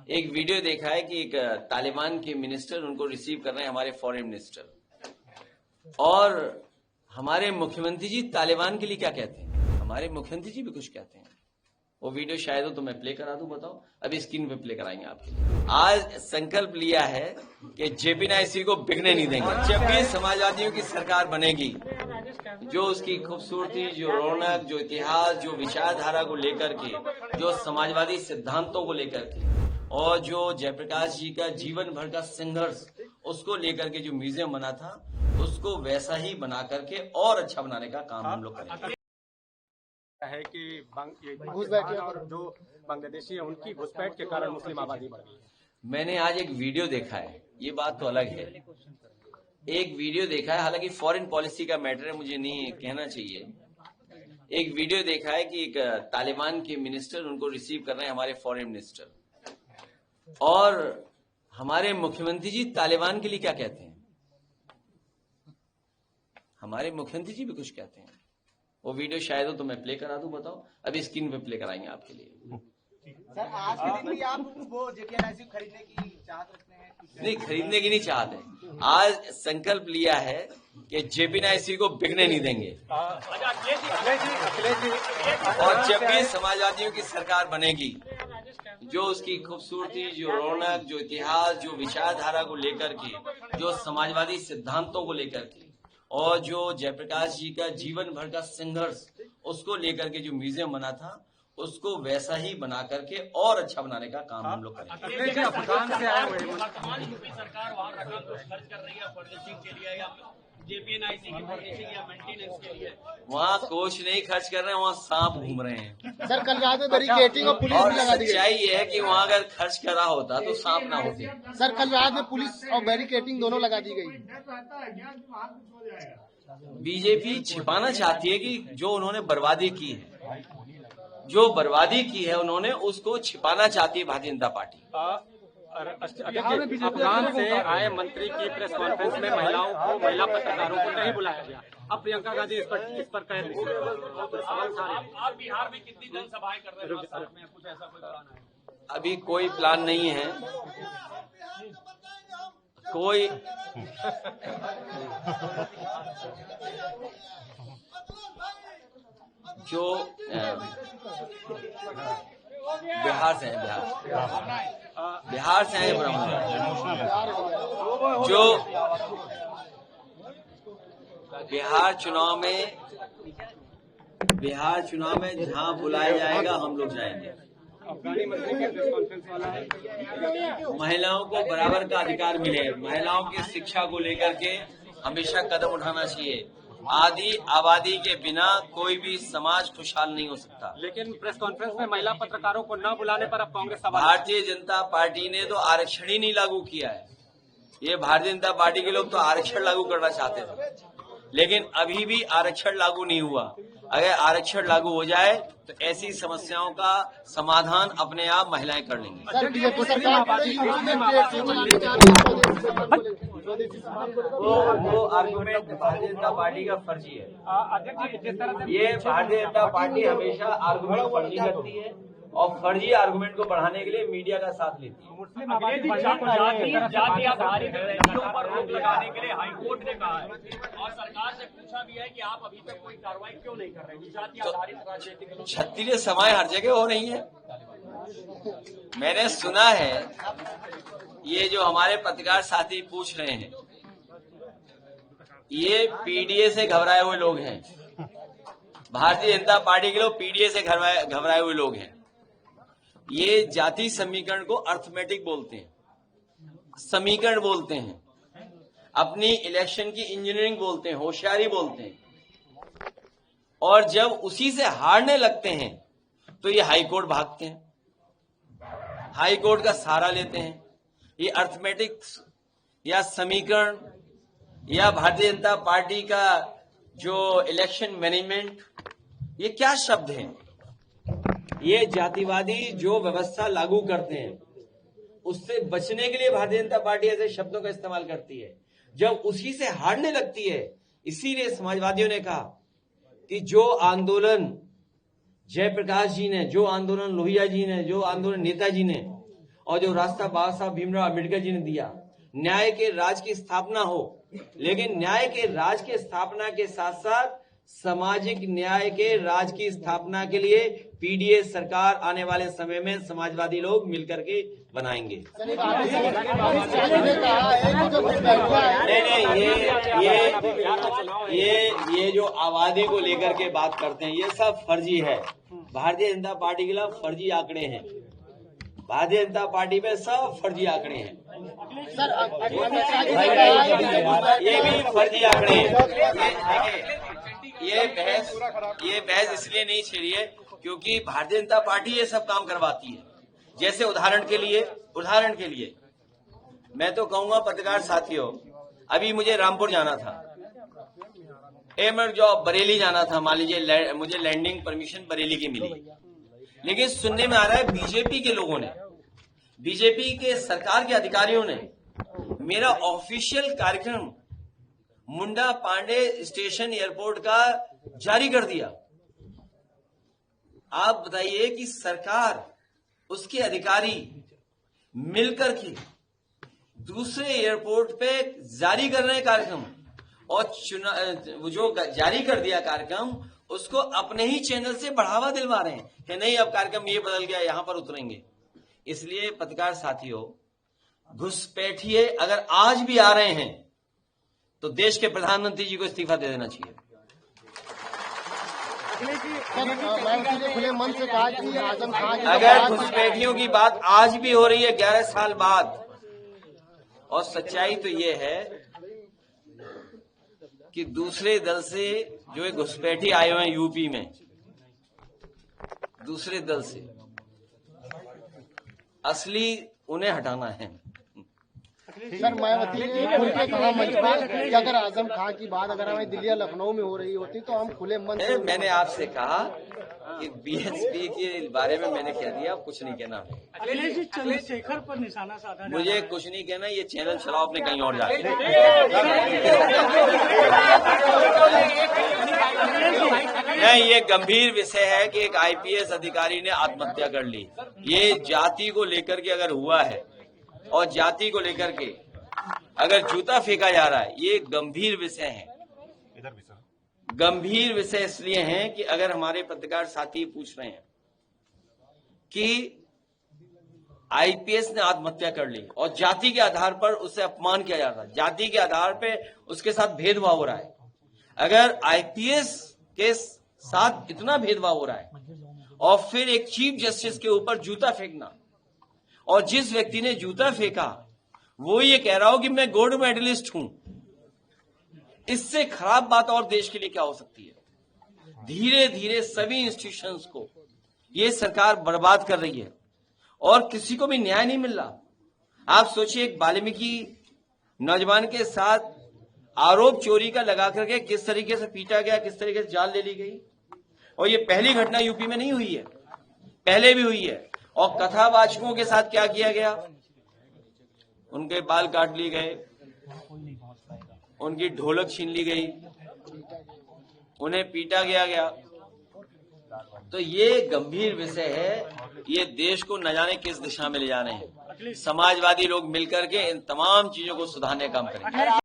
एक वीडियो देखा है कि एक तालिबान के मिनिस्टर उनको रिसीव कर रहे हैं हमारे फॉरेन मिनिस्टर। और हमारे मुख्यमंत्री जी तालिबान के लिए क्या कहते हैं, हमारे मुख्यमंत्री जी भी कुछ कहते हैं। वो वीडियो शायद हो तो मैं प्ले करा दूं, बताओ। अभी स्क्रीन पे प्ले कराएंगे आपके लिए। आज संकल्प लिया है कि जेपी नायसी को बिकने नहीं देंगे। जब भी समाजवादियों की सरकार बनेगी, जो उसकी खूबसूरती, जो रौनक, जो इतिहास, जो विचारधारा को लेकर के, जो समाजवादी सिद्धांतों को लेकर के, और जो जयप्रकाश जी का जीवन भर का संघर्ष, उसको लेकर के जो म्यूजियम बना था, उसको वैसा ही बना करके और अच्छा बनाने का काम हम लोग करेंगे। है कि घुसपैठ जो बांग्लादेशी है उनकी घुसपैठ के कारण मुस्लिम आबादी बढ़ गई है। मैंने आज एक वीडियो देखा है, ये बात तो अलग है। एक वीडियो देखा है, हालांकि फॉरेन पॉलिसी का मैटर है, मुझे नहीं कहना चाहिए। एक वीडियो देखा है कि एक तालिबान के मिनिस्टर उनको रिसीव कर रहे हैं हमारे फॉरेन मिनिस्टर। और हमारे मुख्यमंत्री जी तालिबान के लिए क्या कहते हैं, हमारे मुख्यमंत्री जी भी कुछ कहते हैं। वो वीडियो शायद हो तो मैं प्ले करा दूं, बताओ। अभी स्क्रीन पे प्ले कराएंगे आपके लिए। सर, आज के दिन भी आप वो जेपी नायसी खरीदने की चाहत रखते हैं? नहीं, खरीदने की नहीं चाहते। आज संकल्प लिया है कि जेपी नायसी को बिकने नहीं देंगे। और जब भी समाजवादियों की सरकार बनेगी, जो उसकी खूबसूरती, जो रौनक, जो इतिहास, जो विचारधारा को लेकर के, जो समाजवादी सिद्धांतों को लेकर के, और जो जयप्रकाश जी का जीवन भर का संघर्ष, उसको लेकर के जो म्यूजियम बना था, उसको वैसा ही बना करके और अच्छा बनाने का काम हम लोग करेंगे। वर्तमान यूपी सरकार वहाँ रकम खर्च कर रही है फर्निशिंग के लिए या जेपी नायसी की फर्निशिंग या मेंटेनेंस के लिए? वहाँ कुछ नहीं खर्च कर रहे हैं, वहाँ सांप घूम रहे हैं। सर, कल रात में बैरिकेडिंग और पुलिस भी लगा दी गई। सच्चाई ये है कि वहाँ अगर खर्च करा होता तो सांप ना होते। सर, कल रात में पुलिस और बैरिकेडिंग दोनों लगा दी गई। बीजेपी छिपाना चाहती है कि जो उन्होंने बर्बादी की है, जो बर्बादी की है उन्होंने, उसको छिपाना चाहती है भारतीय जनता पार्टी। अफगान से आए मंत्री की प्रेस कॉन्फ्रेंस में महिला पत्रकारों को नहीं बुलाया गया। अब प्रियंका गांधी इस पर कह रही है। आप बिहार में कितनी जनसभाएं कर रहे हैं, कुछ ऐसा कोई प्लान है? अभी कोई प्लान नहीं है। कोई जो बिहार से है, बिहार से है ब्रह्म, जो बिहार चुनाव में जहां बुलाया जाएगा हम लोग जाएंगे। अफगानी मंत्री की प्रेस कॉन्फ्रेंस वाला है। महिलाओं को बराबर का अधिकार मिले, महिलाओं की शिक्षा को लेकर के हमेशा कदम उठाना चाहिए। आदि आबादी के बिना कोई भी समाज खुशहाल नहीं हो सकता। लेकिन प्रेस कॉन्फ्रेंस में महिला पत्रकारों को न बुलाने पर अब कांग्रेस सवाल। भारतीय जनता पार्टी ने तो आरक्षण ही नहीं लागू किया है। ये भारतीय जनता पार्टी के लोग तो आरक्षण लागू करना चाहते थे, लेकिन अभी भी आरक्षण लागू नहीं हुआ। अगर आरक्षण लागू हो जाए तो ऐसी समस्याओं का समाधान अपने आप महिलाएं कर लेंगी। वो आर्गुमेंट भारतीय जनता पार्टी का फर्जी है। ये भारतीय जनता पार्टी हमेशा आर्गुमेंट फर्जी करती है और फर्जी आर्गुमेंट को बढ़ाने के लिए मीडिया का साथ लेती है। जाति आधारित नीतियों पर रोक लगाने के लिए हाईकोर्ट ने कहा है और सरकार से पूछा भी है कि आप अभी तक कोई कार्रवाई क्यों नहीं कर रहे? जाति आधारित राजनीतिक क्षत्रिय समाज हर जगह हो रही है। मैंने सुना है, ये जो हमारे पत्रकार साथी पूछ रहे हैं, ये पीडीए से घबराए हुए लोग हैं। भारतीय जनता पार्टी के लोग पीडीए से घबराए हुए लोग हैं। ये जाति समीकरण को अर्थमेटिक बोलते हैं, समीकरण बोलते हैं, अपनी इलेक्शन की इंजीनियरिंग बोलते हैं, होशियारी बोलते हैं। और जब उसी से हारने लगते हैं तो ये हाईकोर्ट भागते हैं, हाईकोर्ट का सहारा लेते हैं। ये अर्थमेटिक्स या समीकरण या भारतीय जनता पार्टी का जो इलेक्शन मैनेजमेंट, ये क्या शब्द हैं? ये जातिवादी जो व्यवस्था लागू करते हैं, उससे बचने के लिए भारतीय जनता पार्टी ऐसे शब्दों का इस्तेमाल करती है। जब उसी से हारने लगती है, इसीलिए समाजवादियों ने कहा कि जो आंदोलन जयप्रकाश जी ने, जो आंदोलन लोहिया जी ने, जो आंदोलन नेताजी ने, और जो रास्ता बाबा साहब भीमराव अम्बेडकर जी ने दिया, न्याय के राज की स्थापना हो, लेकिन न्याय के राज की स्थापना के साथ साथ सामाजिक न्याय के राज की स्थापना के लिए पीडीए सरकार आने वाले समय में समाजवादी लोग मिलकर के बनाएंगे। नहीं, ये जो आबादी को लेकर के बात करते हैं, ये सब फर्जी है। भारतीय जनता पार्टी के खिलाफ फर्जी आंकड़े हैं। भारतीय जनता पार्टी में सब फर्जी आंकड़े हैं। ये भी फर्जी आंकड़े हैं। ये बहस इसलिए नहीं छेड़ी है क्योंकि भारतीय जनता पार्टी ये सब काम करवाती है। जैसे उदाहरण के लिए मैं तो कहूंगा पत्रकार साथियों, अभी मुझे रामपुर जाना था, एमर जॉब बरेली जाना था, मान लीजिए मुझे लैंडिंग परमिशन बरेली की मिली, लेकिन सुनने में आ रहा है बीजेपी के लोगों ने, बीजेपी के सरकार के अधिकारियों ने मेरा ऑफिशियल कार्यक्रम मुंडा पांडे स्टेशन एयरपोर्ट का जारी कर दिया। आप बताइए कि सरकार, उसके अधिकारी मिलकर के दूसरे एयरपोर्ट पे जारी कर रहे हैं कार्यक्रम, और जो जारी कर दिया कार्यक्रम उसको अपने ही चैनल से बढ़ावा दिलवा रहे हैं कि नहीं अब कार्यक्रम ये बदल गया, यहां पर उतरेंगे। इसलिए पत्रकार साथियों, घुसपैठिए अगर आज भी आ रहे हैं तो देश के प्रधानमंत्री जी को इस्तीफा दे देना चाहिए। खुले मन से कहा कि आजम खान अगर घुसपैठियों की बात आज भी हो रही है 11 साल बाद, और सच्चाई तो ये है कि दूसरे दल से जो एक घुसपैठी आए हुए हैं यूपी में, दूसरे दल से, असली उन्हें हटाना है। सर, मायावती ने खुल के कहा मंच पर कि अगर आजम खान की बात अगर हमें दिल्ली या लखनऊ में हो रही होती तो हम खुले मन से। मैंने आपसे कहा कि बीएसपी के बारे में मैंने कह दिया, कुछ नहीं कहना। चंद्रशेखर पर निशाना साधा, मुझे कुछ नहीं कहना, ये चैनल चलाओ अपने कहीं और जाके। नहीं, ये गंभीर विषय है कि एक आईपीएस अधिकारी ने आत्महत्या कर ली। ये जाति को लेकर के अगर हुआ है और जाति को लेकर के अगर जूता फेंका जा रहा है, ये गंभीर विषय है। गंभीर विषय इसलिए है कि अगर हमारे पत्रकार साथी पूछ रहे हैं कि आईपीएस ने आत्महत्या कर ली और जाति के आधार पर उसे अपमान किया जा रहा है, जाति के आधार पे उसके साथ भेदभाव हो रहा है, अगर आईपीएस के साथ इतना भेदभाव हो रहा है और फिर एक चीफ जस्टिस के ऊपर जूता फेंकना, और जिस व्यक्ति ने जूता फेंका वो ये कह रहा हो कि मैं गोल्ड मेडलिस्ट हूं, इससे खराब बात और देश के लिए क्या हो सकती है। धीरे धीरे सभी इंस्टीट्यूशंस को ये सरकार बर्बाद कर रही है और किसी को भी न्याय नहीं मिल रहा। आप सोचिए, एक वाल्मीकि नौजवान के साथ आरोप चोरी का लगा करके किस तरीके से पीटा गया, किस तरीके से जान ले ली गई, और ये पहली घटना यूपी में नहीं हुई है, पहले भी हुई है। और कथावाचकों के साथ क्या किया गया, उनके बाल काट लिए गए, उनकी ढोलक छीन ली गई, उन्हें पीटा गया। तो ये गंभीर विषय है, ये देश को न जाने किस दिशा में ले जा रहे हैं। समाजवादी लोग मिलकर के इन तमाम चीजों को सुधारने का काम करेंगे।